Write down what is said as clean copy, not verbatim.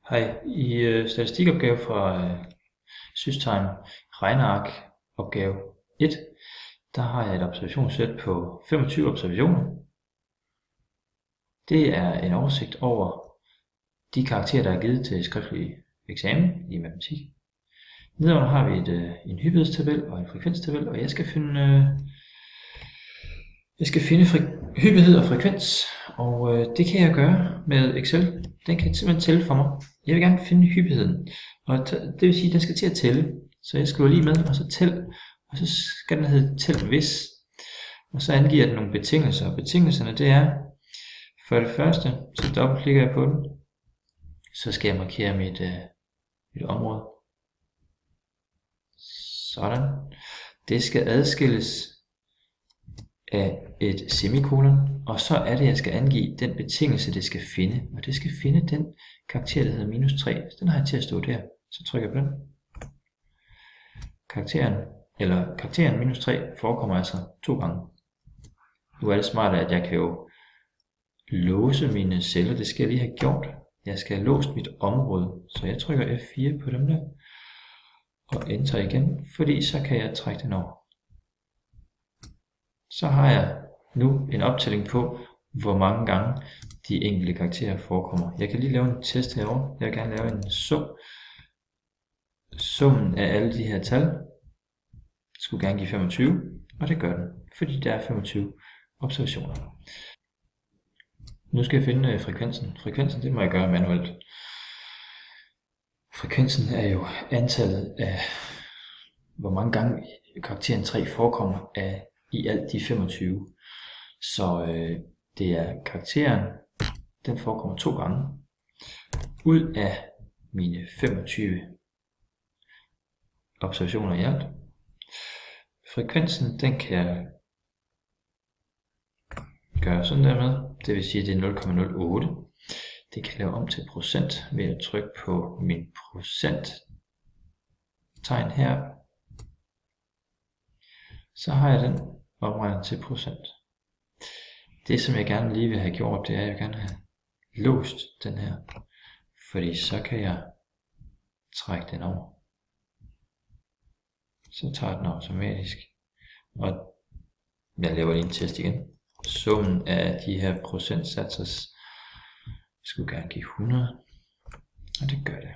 Hej, i statistikopgave fra Systime regneark opgave 1, der har jeg et observationssæt på 25 observationer. Det er en oversigt over de karakterer, der er givet til skriftlig eksamen i matematik. Nedenunder har vi en hyppighedstabel og en frekvenstabel, og jeg skal finde hyppighed og frekvens, og det kan jeg gøre med Excel. Den kan simpelthen tælle for mig. Jeg vil gerne finde hyppigheden, og det vil sige, at den skal til at tælle. Så jeg skriver lige med, og så tæl, og så skal den hedde tæl hvis. Og så angiver den nogle betingelser, og betingelserne det er, for det første, så dobbeltklikker jeg på den, så skal jeg markere mit område. Sådan. Det skal adskilles af et semikolon, og så er det, jeg skal angive den betingelse, det skal finde. Og det skal finde den karakter, der hedder minus 3. Den har jeg til at stå der. Så trykker jeg på den. Karakteren minus 3 forekommer altså 2 gange. Nu er det smart, at jeg kan jo låse mine celler. Det skal jeg lige have gjort. Jeg skal have låst mit område. Så jeg trykker F4 på dem der. Og enter igen, fordi så kan jeg trække den over. Så har jeg nu en optælling på, hvor mange gange de enkelte karakterer forekommer. Jeg kan lige lave en test herovre. Jeg vil gerne lave en summen af alle de her tal skulle gerne give 25, og det gør den, fordi der er 25 observationer. Nu skal jeg finde frekvensen. Frekvensen, det må jeg gøre manuelt. Frekvensen er jo antallet af, hvor mange gange karakteren 3 forekommer i alt de 25. Så det er karakteren, den forekommer 2 gange. Ud af mine 25 observationer i alt. Frekvensen, den kan jeg gøre sådan der med. Det vil sige, at det er 0,08. Det kan jeg lave om til procent ved at trykke på min procenttegn her. Så har jeg den omregnet til procent. Det som jeg gerne lige vil have gjort, det er, at jeg gerne vil have låst den her. Fordi så kan jeg trække den over. Så tager den automatisk. Og jeg laver lige en test igen. Summen af de her procentsatser skulle gerne give 100. Og det gør det.